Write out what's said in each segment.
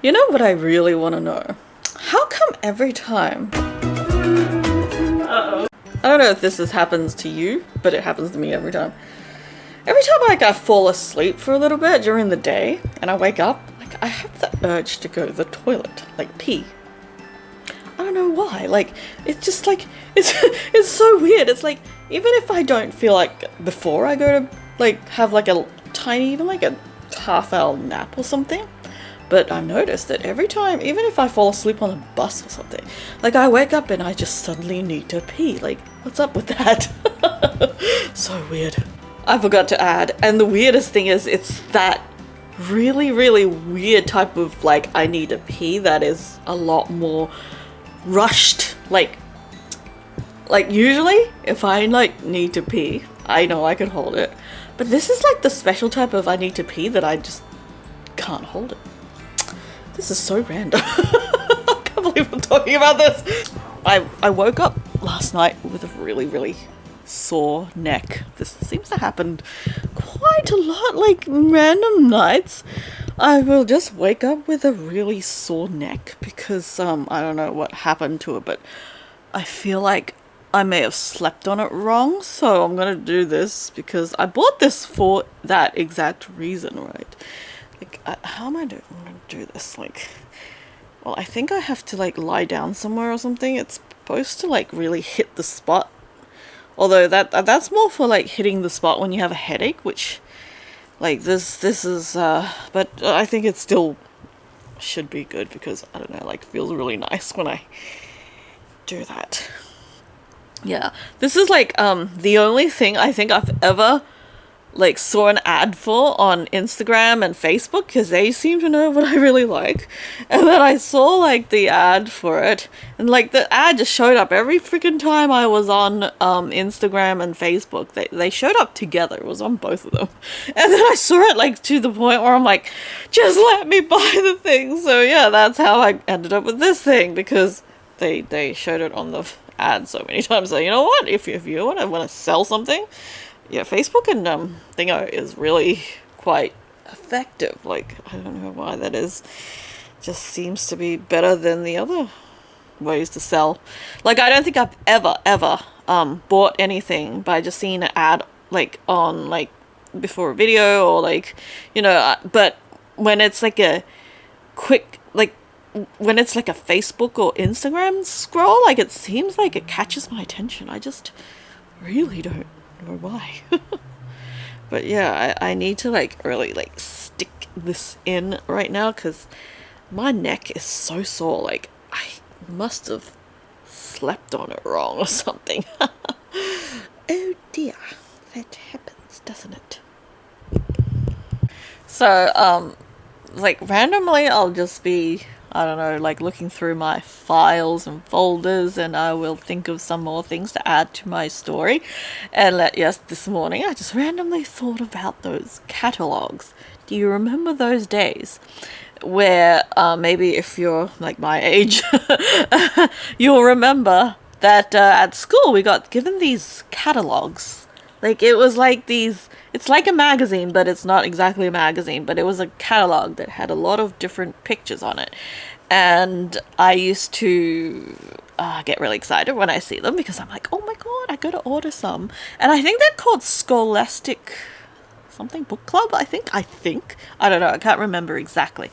You know what I really want to know? How come every time... Uh-oh. I don't know if this happens to you, but it happens to me every time. Every time like I fall asleep for a little bit during the day and I wake up, like I have the urge to go to the toilet, like pee. I don't know why, like it's just like it's so weird. It's like even if I don't feel like before I go to like have like a tiny, even like a half-hour nap or something, but I've noticed that every time, even if I fall asleep on a bus or something, like I wake up and I just suddenly need to pee. Like, what's up with that? So weird. I forgot to add, and the weirdest thing is it's that really, really weird type of like I need to pee that is a lot more rushed. Like usually if I like need to pee, I know I can hold it. But this is like the special type of I need to pee that I just can't hold it. This is so random. I can't believe I'm talking about this. I woke up last night with a really, really sore neck. This seems to happen quite a lot, like random nights. I will just wake up with a really sore neck because I don't know what happened to it, but I feel like I may have slept on it wrong, so I'm gonna do this because I bought this for that exact reason, right? Like, how am I gonna do this? Like, well, I think I have to like lie down somewhere or something. It's supposed to like really hit the spot. Although that's more for like hitting the spot when you have a headache, which like this is but I think it still should be good because I don't know, like feels really nice when I do that. Yeah, this is like the only thing I think I've ever like saw an ad for on Instagram and Facebook because they seem to know what I really like, and then I saw like the ad for it, and like the ad just showed up every freaking time I was on Instagram and Facebook. They showed up together. It was on both of them, and then I saw it like to the point where I'm like, just let me buy the thing. So yeah, that's how I ended up with this thing because they showed it on the ad so many times. So you know what, if you want to sell something, yeah, Facebook and Thingo is really quite effective. Like, I don't know why that is. Just seems to be better than the other ways to sell. Like, I don't think I've ever bought anything by just seeing an ad like on like before a video or like, you know, but when it's like a quick, like when it's like a Facebook or Instagram scroll, like it seems like it catches my attention. I just really don't know why. But yeah, I need to like really like stick this in right now because my neck is so sore. Like I must have slept on it wrong or something. Oh dear, that happens, doesn't it? So like randomly I'll just be, I don't know, like looking through my files and folders, and I will think of some more things to add to my story. And yes, this morning I just randomly thought about those catalogues. Do you remember those days where maybe if you're like my age, you'll remember that at school we got given these catalogues. Like it was like these, it's like a magazine, but it's not exactly a magazine, but it was a catalog that had a lot of different pictures on it. And I used to get really excited when I see them because I'm like, oh my god, I gotta order some. And I think they're called Scholastic something book club, I think. I don't know, I can't remember exactly.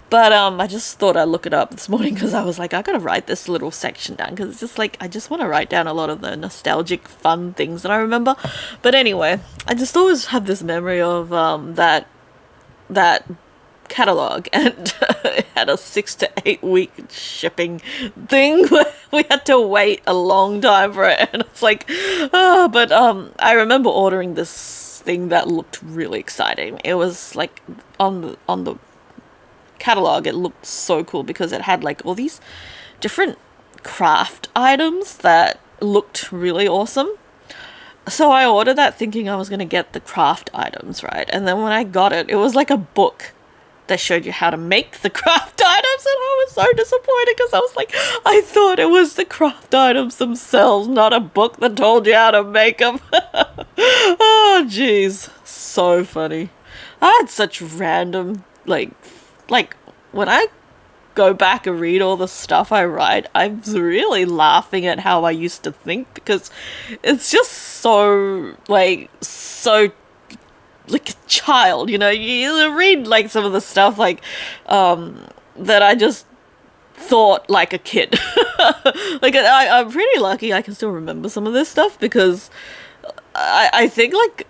But I just thought I'd look it up this morning because I was like, I gotta write this little section down because it's just like, I just want to write down a lot of the nostalgic fun things that I remember. But anyway, I just always have this memory of that catalog, and it had a 6 to 8 week shipping thing where we had to wait a long time for it, and it's like but I remember ordering this thing that looked really exciting. It was like on the catalog, it looked so cool because it had like all these different craft items that looked really awesome. So I ordered that thinking I was going to get the craft items, right? And then when I got it, it was like a book that showed you how to make the craft items, and I was so disappointed because I was like, I thought it was the craft items themselves, not a book that told you how to make them. Oh jeez, so funny. I had such random like when I go back and read all the stuff I write, I'm really laughing at how I used to think, because it's just so like a child, you read like some of the stuff like that I just thought like a kid. Like I'm pretty lucky I can still remember some of this stuff, because I think like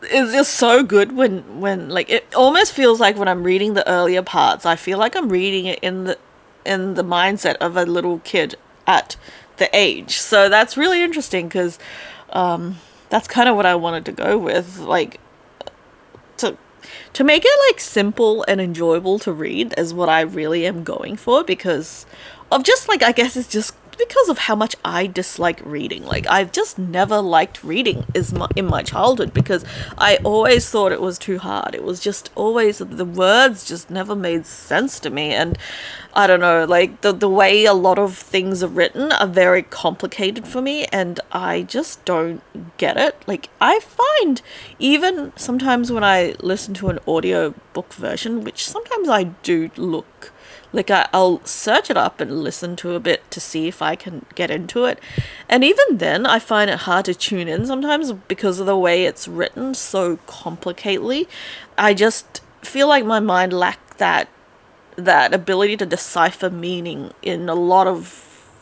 it's just so good when like it almost feels like when I'm reading the earlier parts, I feel like I'm reading it in the mindset of a little kid at the age. So that's really interesting, because that's kind of what I wanted to go with, like to make it like simple and enjoyable to read is what I really am going for, because of just like, I guess it's just because of how much I dislike reading. Like, I've just never liked reading in my childhood, because I always thought it was too hard. It was just always, the words just never made sense to me. And I don't know, like the way a lot of things are written are very complicated for me, and I just don't get it. Like, I find even sometimes when I listen to an audio book version, which sometimes I do look like, I'll search it up and listen to a bit to see if I can get into it. And even then, I find it hard to tune in sometimes because of the way it's written so complicatedly. I just feel like my mind lacked that ability to decipher meaning in a lot of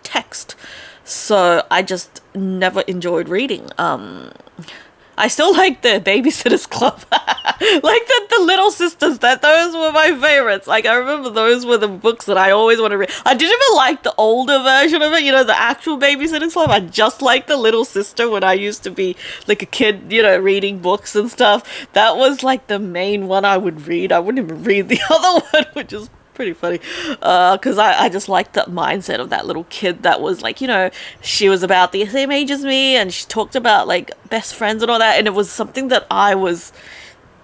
text. So I just never enjoyed reading. I still like the Babysitter's Club. Like the Little Sisters, those were my favorites. Like, I remember those were the books that I always want to read. I didn't even like the older version of it, the actual Babysitter's Club. I just liked the Little Sister when I used to be like a kid, reading books and stuff. That was like the main one I would read. I wouldn't even read the other one, which is pretty funny, because I just liked that mindset of that little kid that was like, she was about the same age as me, and she talked about like best friends and all that, and it was something that I was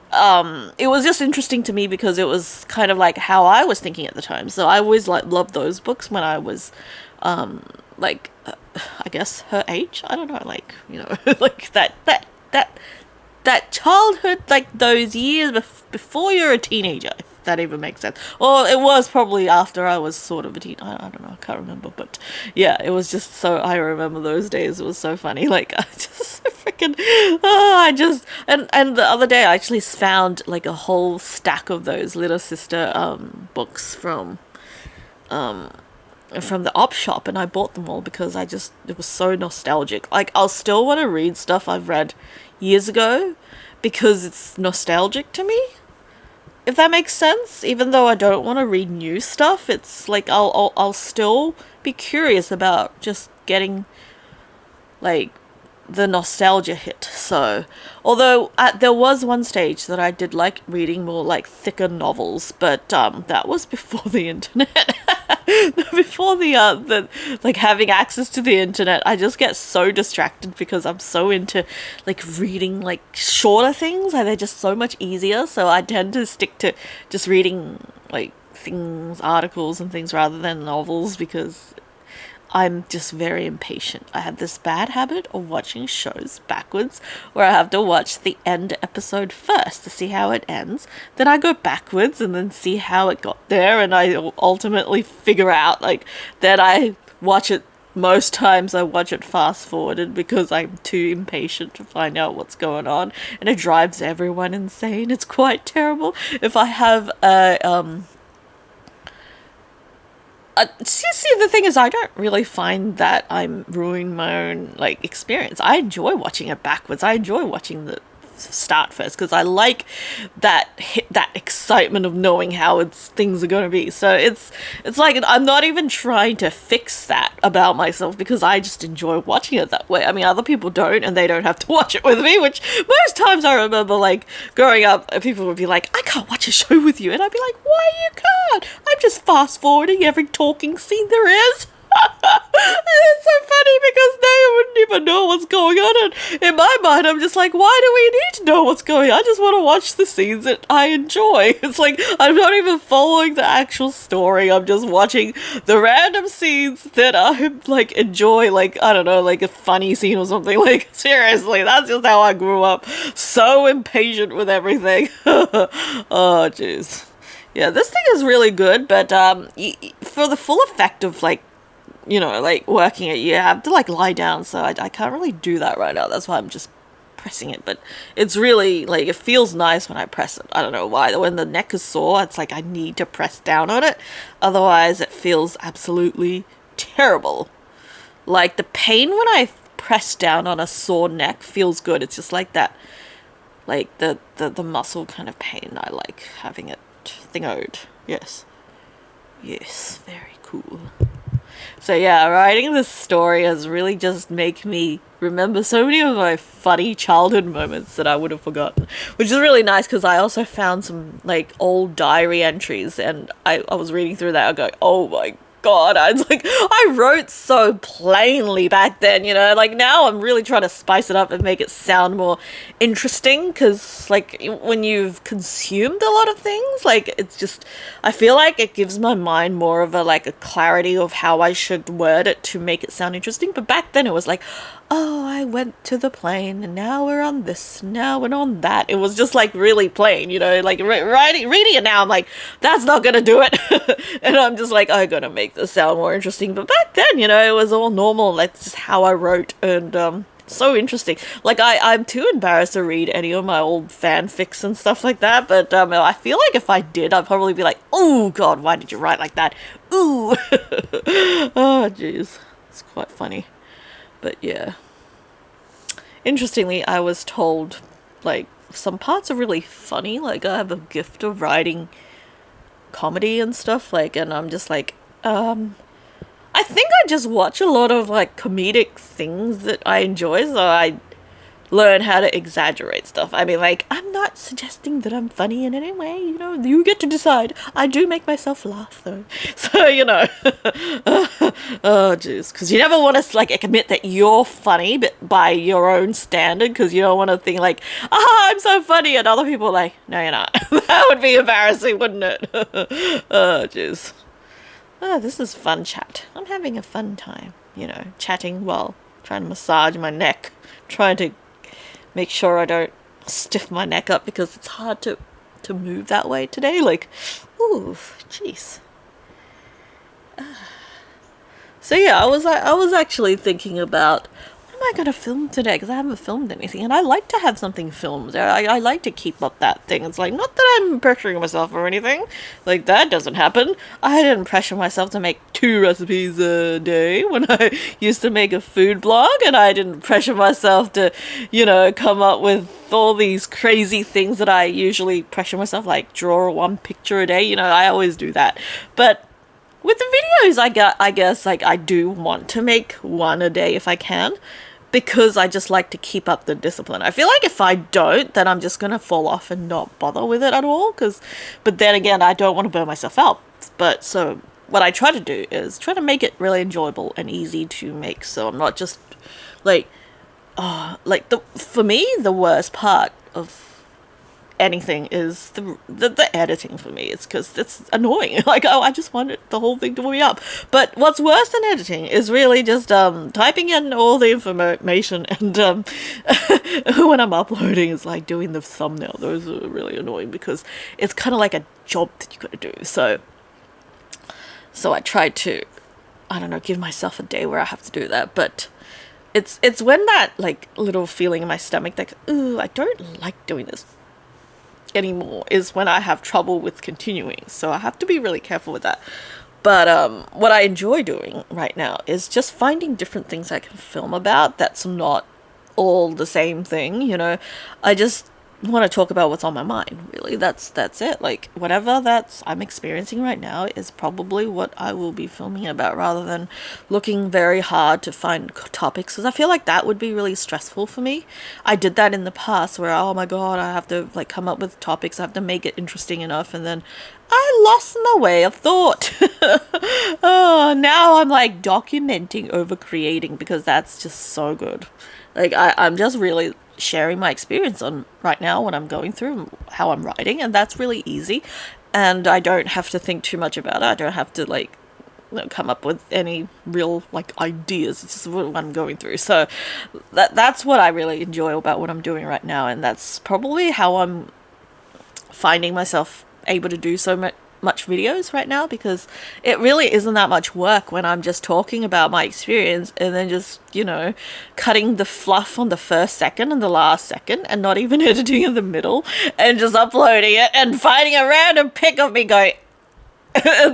it was just interesting to me, because it was kind of like how I was thinking at the time. So I always loved those books when I was like I guess her age. I don't know, like, like that childhood, like those years before you're a teenager, if that even makes sense. Or it was probably after I was sort of a teen. I don't know, I can't remember. But yeah, it was just so, I remember those days. It was so funny. Like, I just freaking, and the other day I actually found like a whole stack of those Little Sister books from the op shop, and I bought them all because it was so nostalgic. Like, I'll still want to read stuff I've read years ago because it's nostalgic to me, if that makes sense. Even though I don't want to read new stuff, it's like I'll still be curious about just getting like the nostalgia hit. So, although there was one stage that I did like reading more like thicker novels, but that was before the internet. Before the like having access to the internet, I just get so distracted because I'm so into like reading like shorter things, and they're just so much easier. So I tend to stick to just reading like articles and things rather than novels, because I'm just very impatient. I have this bad habit of watching shows backwards, where I have to watch the end episode first to see how it ends. Then I go backwards and then see how it got there, and I ultimately figure out, like, then I watch it. Most times I watch it fast forwarded because I'm too impatient to find out what's going on, and it drives everyone insane. It's quite terrible. If I have see, the thing is, I don't really find that I'm ruining my own, like, experience. I enjoy watching it backwards. I enjoy watching the start first, because I like that excitement of knowing how things are going to be. So it's like, I'm not even trying to fix that about myself, because I just enjoy watching it that way. I mean, other people don't, and they don't have to watch it with me, which most times I remember, like, growing up, people would be like, I can't watch a show with you, and I'd be like, why you can't? I'm just fast forwarding every talking scene there is. It's so funny because they wouldn't even know what's going on, and in my mind I'm just like, why do we need to know what's going on? I just want to watch the scenes that I enjoy. It's like, I'm not even following the actual story, I'm just watching the random scenes that I like enjoy, like, I don't know, like a funny scene or something. Like, seriously, that's just how I grew up, so impatient with everything. Oh jeez. Yeah, this thing is really good, but for the full effect of like, you know, like working it, you have to like lie down, so I can't really do that right now. That's why I'm just pressing it, but it's really like, it feels nice when I press it. I don't know why. When the neck is sore, it's like I need to press down on it, otherwise it feels absolutely terrible. Like the pain when I press down on a sore neck feels good. It's just like that, like the muscle kind of pain. I like having it thingoed. Yes, very cool. So yeah, writing this story has really just made me remember so many of my funny childhood moments that I would have forgotten, which is really nice because I also found some like old diary entries, and I was reading through that. I go, oh my God, I was like, I wrote so plainly back then, you know, like now I'm really trying to spice it up and make it sound more interesting, because like when you've consumed a lot of things, like it's just, I feel like it gives my mind more of a like a clarity of how I should word it to make it sound interesting. But back then it was like, oh, I went to the plane and now we're on this, now we're on that. It was just like really plain, you know, like reading it now, I'm like, that's not gonna do it. And I'm just like, I'm gonna make this sound more interesting. But back then, you know, it was all normal. That's just how I wrote. And so interesting. Like I'm too embarrassed to read any of my old fanfics and stuff like that. But I feel like if I did, I'd probably be like, oh God, why did you write like that? Ooh. Oh jeez, it's quite funny. But yeah, interestingly, I was told like some parts are really funny. Like I have a gift of writing comedy and stuff. Like, and I'm just like, I think I just watch a lot of like comedic things that I enjoy, so I learn how to exaggerate stuff. I mean, like, I'm not suggesting that I'm funny in any way, you know, you get to decide. I do make myself laugh though. So, you know, oh jeez, because you never want to like admit that you're funny, but by your own standard, because you don't want to think like, I'm so funny, and other people are like, no, you're not. That would be embarrassing, wouldn't it? Oh jeez. Oh, this is fun chat. I'm having a fun time, you know, chatting while trying to massage my neck, trying to make sure I don't stiff my neck up because it's hard to move that way today. Like, ooh, jeez. So yeah, I was actually thinking about, what am I gonna film today? Because I haven't filmed anything, and I like to have something filmed. I like to keep up that thing. It's like, not that I'm pressuring myself or anything. Like, that doesn't happen. I didn't pressure myself to make 2 recipes a day when I used to make a food blog, and I didn't pressure myself to, you know, come up with all these crazy things that I usually pressure myself, like draw 1 picture a day. You know, I always do that. But with the videos, I guess, like, I do want to make 1 a day if I can, because I just like to keep up the discipline. I feel like if I don't, then I'm just going to fall off and not bother with it at all. But then again, I don't want to burn myself out. But so what I try to do is try to make it really enjoyable and easy to make. So I'm not just like, for me, the worst part of anything is the editing for me. It's because it's annoying. Like, oh, I just want the whole thing to warm me up. But what's worse than editing is really just typing in all the information, and when I'm uploading, it's like doing the thumbnail. Those are really annoying because it's kind of like a job that you got to do. So I try to, I don't know, give myself a day where I have to do that. But it's when that like little feeling in my stomach like, ooh, I don't like doing this anymore, is when I have trouble with continuing. So I have to be really careful with that. But what I enjoy doing right now is just finding different things I can film about that's not all the same thing, you know. I just want to talk about what's on my mind, really. That's it. Like, whatever I'm experiencing right now is probably what I will be filming about, rather than looking very hard to find topics, because I feel like that would be really stressful for me. I did that in the past where, oh my God, I have to like come up with topics, I have to make it interesting enough, and then I lost my way of thought. Oh, now I'm like documenting over creating, because that's just so good. Like, I'm just really sharing my experience on right now, what I'm going through, how I'm writing, and that's really easy, and I don't have to think too much about it. I don't have to like, you know, come up with any real like ideas. It's just what I'm going through. So that's what I really enjoy about what I'm doing right now, and that's probably how I'm finding myself able to do so much videos right now because it really isn't that much work when I'm just talking about my experience and then just, you know, cutting the fluff on the first second and the last second and not even editing in the middle and just uploading it and finding a random pic of me going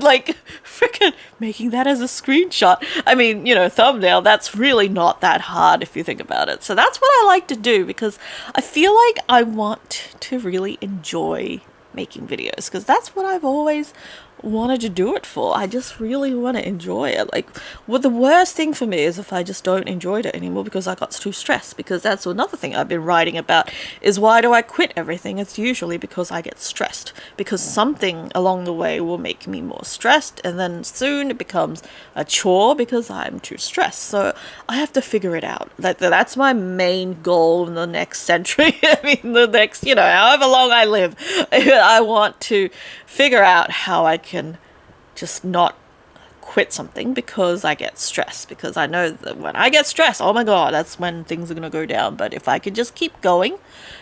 like freaking making that as a screenshot. I mean, you know, thumbnail, that's really not that hard if you think about it. So that's what I like to do because I feel like I want to really enjoy making videos because that's what I've always wanted to do it for. I just really want to enjoy it. Like, well, the worst thing for me is if I just don't enjoy it anymore because I got too stressed, because that's another thing I've been writing about is why do I quit everything? It's usually because I get stressed, because something along the way will make me more stressed, and then soon it becomes a chore because I'm too stressed. So I have to figure it out. That's my main goal in the next century. I mean, the next, you know, however long I live, I want to figure out how I can just not quit something because I get stressed, because I know that when I get stressed, oh my god, that's when things are going to go down. But if I could just keep going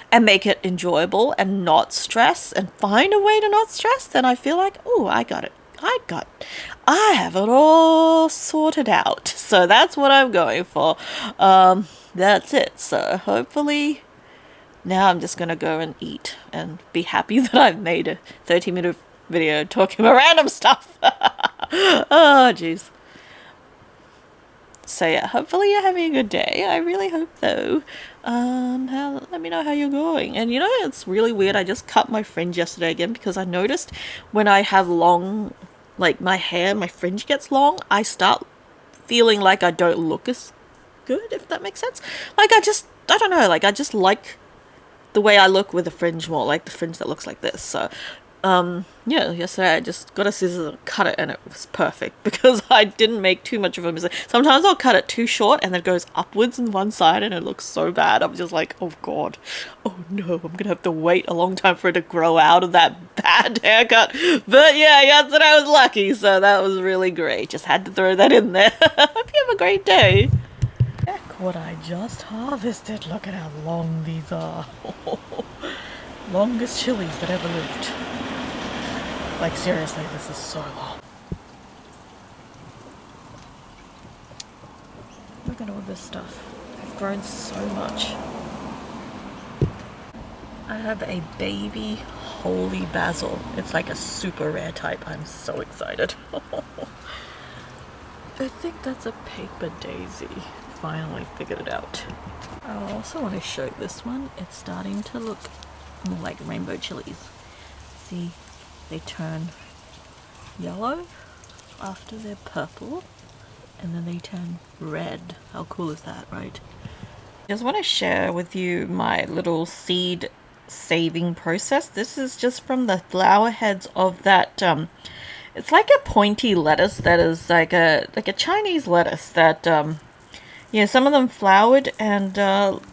and make it enjoyable and not stress and find a way to not stress, then I feel like, oh, I got it. I have it all sorted out. So that's what I'm going for. That's it. So hopefully now I'm just going to go and eat and be happy that I've made a 30-minute video talking about random stuff. Oh, jeez. So yeah, hopefully you're having a good day. I really hope so. Let me know how you're going. And you know, it's really weird. I just cut my fringe yesterday again because I noticed when I have long, like my hair, my fringe gets long, I start feeling like I don't look as good, if that makes sense. Like I don't know, like I just like the way I look with a fringe more, like the fringe that looks like this. So yeah, yesterday I just got a scissors and cut it and it was perfect because I didn't make too much of a mistake. Sometimes I'll cut it too short and then it goes upwards on one side and it looks so bad. I'm just like, oh god, oh no, I'm gonna have to wait a long time for it to grow out of that bad haircut. But yeah, yesterday I was lucky, so that was really great. Just had to throw that in there. Hope you have a great day. Check what I just harvested. Look at how long these are. Longest chilies that ever lived. Like seriously, this is so long. Look at all this stuff. I've grown so much. I have a baby holy basil. It's like a super rare type. I'm so excited. I think that's a paper daisy. Finally figured it out. I also want to show this one. It's starting to look more like rainbow chilies. See, they turn yellow after they're purple and then they turn red. How cool is that, right? Just want to share with you my little seed saving process. This is just from the flower heads of that it's like a pointy lettuce that is like a Chinese lettuce that yeah, some of them flowered, and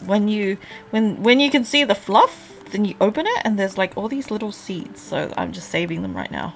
when you can see the fluff, then you open it and there's like all these little seeds. So I'm just saving them right now.